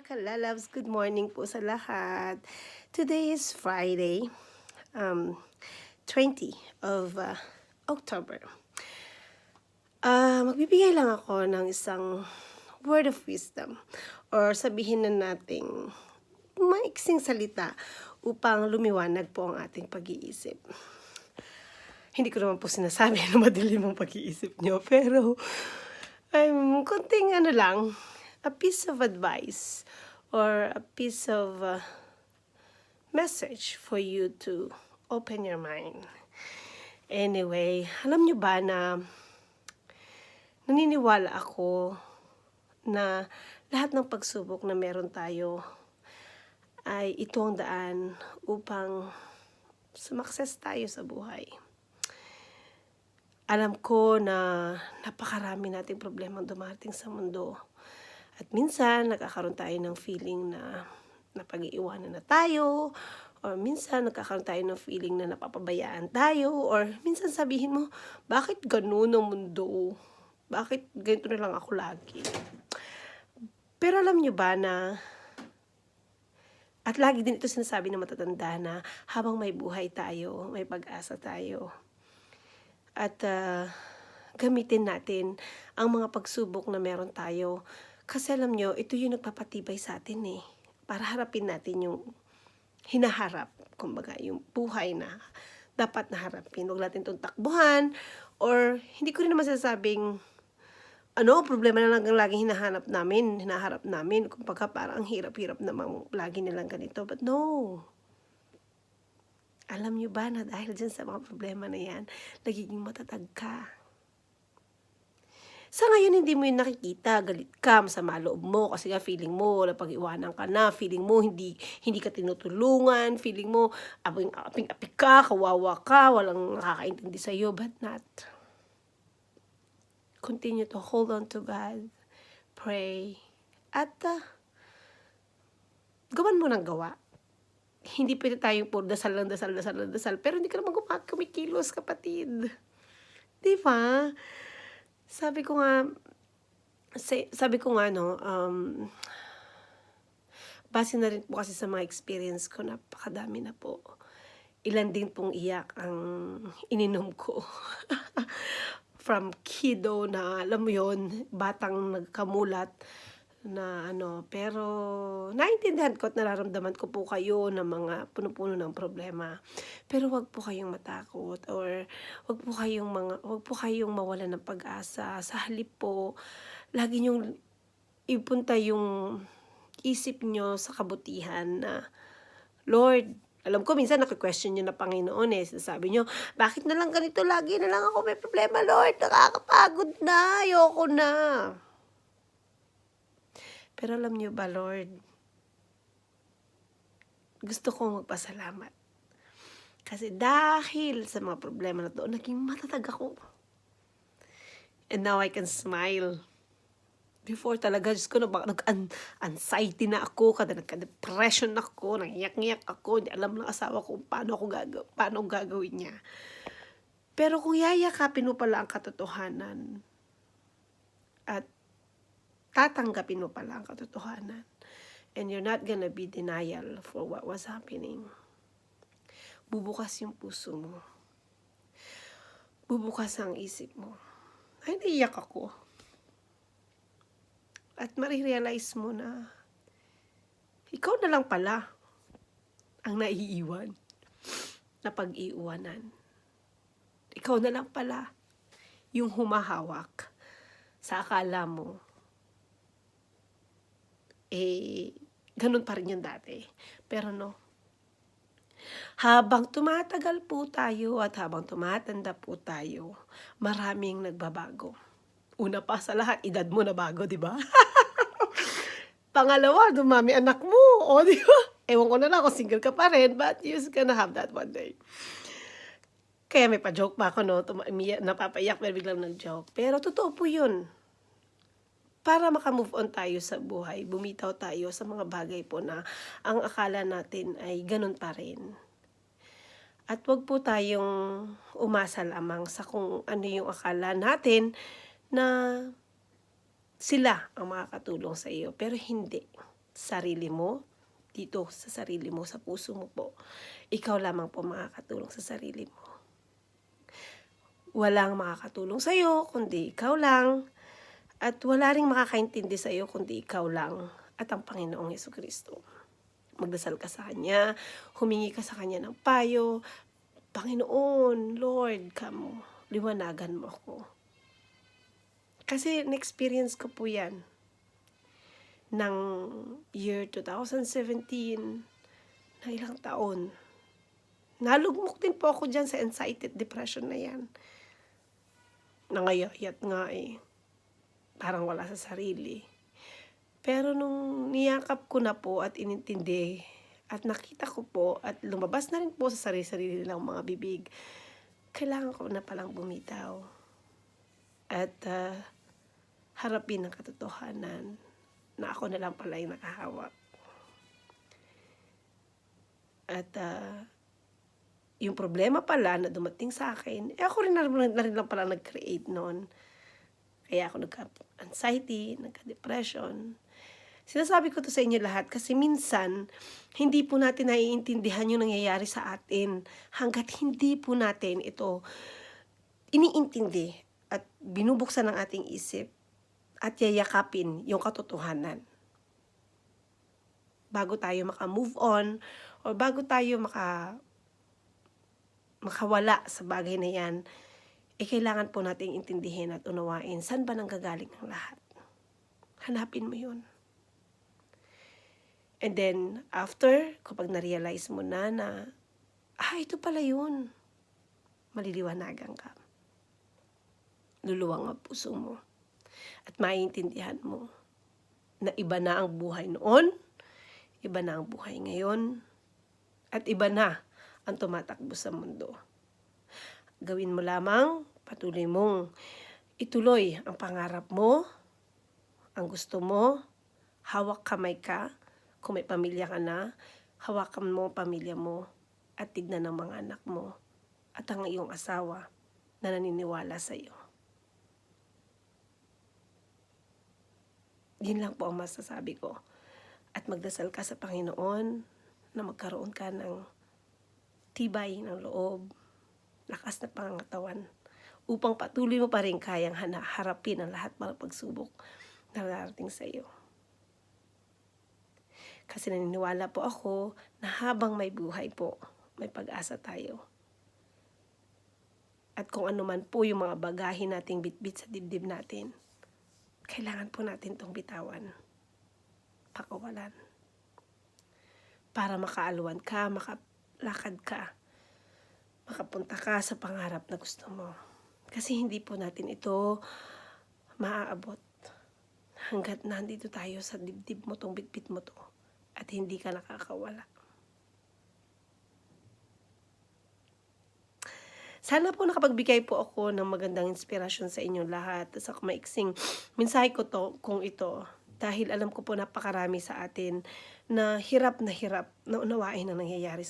mga kalalabs, good morning po sa lahat. Today is Friday, 20 of October. Magbibigay lang ako ng isang word of wisdom or sabihin na nating maiksing salita upang lumiwanag po ang ating pag-iisip. Hindi ko naman po sinasabi na madilim ang pag-iisip nyo, pero konting lang, a piece of advice or a piece of message for you to open your mind. Anyway, alam nyo ba na naniniwala ako na lahat ng pagsubok na meron tayo ay ito ang daan upang sumakses tayo sa buhay. Alam ko na napakarami nating problemang dumating sa mundo. At minsan, nagkakaroon tayo ng feeling na napag-iiwanan na tayo, or minsan, nagkakaroon tayo ng feeling na napapabayaan tayo, or minsan sabihin mo, bakit ganun ang mundo? Bakit ganito na lang ako lagi? Pero alam nyo ba na, at lagi din ito sinasabi ng matatanda na habang may buhay tayo, may pag-asa tayo. At gamitin natin ang mga pagsubok na meron tayo. Kasi alam nyo, ito yung nagpapatibay sa atin para harapin natin yung hinaharap. Kumbaga, yung buhay na dapat naharapin. Huwag natin itong takbuhan. Or, hindi ko rin naman sasabing, problema na lang ang laging hinaharap namin. Kumbaga, parang ang hirap-hirap namang lagi nilang ganito. But no. Alam nyo ba na dahil dyan sa mga problema na yan, nagiging matatag ka. Sa ngayon, hindi mo yun nakikita, galit ka, masama loob mo, kasi nga feeling mo, napag-iwanan ka na, feeling mo, hindi ka tinutulungan, feeling mo, aping-apik ka, kawawa ka, walang nakakaintindi sa'yo, but not. Continue to hold on to God, pray, at gawan mo ng gawa. Hindi pwede tayong puro dasal, pero hindi ka naman kumikilos, kapatid. Diba? Sabi ko nga, base na rin po kasi sa mga experience ko, napakadami na po. Ilan din pong iyak ang ininom ko. From kiddo na, alam mo yun, batang nagkamulat, na pero naintindihan ko at nararamdaman ko po kayo ng mga puno-puno ng problema. Pero wag po kayong matakot or wag po kayong mawalan ng pag-asa. Sa halip po, lagi niyong ipunta yung isip niyo sa kabutihan na, Lord, alam ko minsan naki-question niyo na Panginoon sabi niyo, bakit na lang ganito lagi na lang ako may problema, Lord? Nakakapagod na, ayoko na. Pero alam niyo ba, Lord, gusto kong magpasalamat. Kasi dahil sa mga problema na to, naging matatag ako. And now I can smile. Before talaga, Diyos ko, nag-anxiety na ako, kada nagka-depression ako, nangiyak-ngiyak ako, hindi alam ng asawa ko paano gagawin niya. Pero kung yayakapin mo pala ang katotohanan, at tatanggapin mo pala ang katotohanan, and you're not gonna be denial for what was happening, bubukas yung puso mo. Bubukas ang isip mo. Ay, naiyak ako. At marirealize mo na ikaw na lang pala ang naiiwan na pag-iiwanan. Ikaw na lang pala yung humahawak sa akala mo ganun pa rin yung dati. Pero no. Habang tumatagal po tayo at habang tumatanda po tayo, maraming nagbabago. Una pa sa lahat, edad mo na bago, di ba? Pangalawa, dumami anak mo. O, di ba? Ewan ko na lang kung single ka pa rin, but you're gonna have that one day. Kaya may pa-joke pa ako, napapaiyak pero biglang nag-joke. Pero totoo po yun. Para makamove on tayo sa buhay, bumitaw tayo sa mga bagay po na ang akala natin ay ganun pa rin. At wag po tayong umasa lamang sa kung ano yung akala natin na sila ang makakatulong sa iyo. Pero hindi. sarili mo, dito sa sarili mo, sa puso mo po. Ikaw lamang po makakatulong sa sarili mo. Walang makakatulong sa'yo kundi ikaw lang, at wala ring makakaintindi sa'yo kundi ikaw lang at ang Panginoong Jesucristo. Magdasal ka sa Kanya, humingi ka sa Kanya ng payo. Panginoon, Lord, liwanagan mo ako. Kasi na-experience ko po yan ng year 2017, na ilang taon. Nalugmok din po ako dyan sa anxiety at depression na yan. Nangayayat nga eh. Parang wala sa sarili. Pero nung niyakap ko na po at inintindi at nakita ko po at lumabas na rin po sa sarili-sarili nilang mga bibig, kailangan ko na palang bumitaw at harapin ang katotohanan na ako na lang pala yung nakahawak. At yung problema pala na dumating sa akin, ako rin na rin lang pala nag-create noon. Kaya ako nagka-anxiety, nagka-depression. Sinasabi ko to sa inyo lahat kasi minsan, hindi po natin naiintindihan yung nangyayari sa atin hanggat hindi po natin ito iniintindi at binubuksan ng ating isip at yayakapin yung katotohanan. Bago tayo maka-move on o bago tayo makawala sa bagay na yan, kailangan po nating intindihin at unawain saan ba nanggagaling ang lahat. Hanapin mo yun. And then, after, kapag na-realize mo na ito pala yun, maliliwanagan ka. Luluwang ang puso mo. At maiintindihan mo na iba na ang buhay noon, iba na ang buhay ngayon, at iba na ang tumatakbo sa mundo. Gawin mo lamang, patuloy mong ituloy ang pangarap mo, ang gusto mo, hawak kamay ka. Kung may pamilya ka na, hawakan mo ang pamilya mo at tignan ng mga anak mo at ang iyong asawa na naniniwala sa iyo. Yun lang po ang masasabi ko. At magdasal ka sa Panginoon na magkaroon ka ng tibay ng loob, lakas na pangangatawan, upang patuloy mo pa rin kayang harapin ang lahat ng pagsubok na darating sa iyo. Kasi naniniwala po ako na habang may buhay po, may pag-asa tayo. At kung ano man po yung mga bagahe nating bitbit sa dibdib natin, kailangan po natin itong bitawan, pakawalan. Para makaaluan ka, makalakad ka, makapunta ka sa pangarap na gusto mo. Kasi hindi po natin ito maaabot hanggat nandito tayo sa dibdib mo, tong bitbit mo to, at hindi ka nakakawala. Sana po nakapagbigay po ako ng magandang inspirasyon sa inyong lahat. Sa maiksing mensahe ko to kung ito, dahil alam ko po napakarami sa atin na hirap na unawain ang nangyayari sa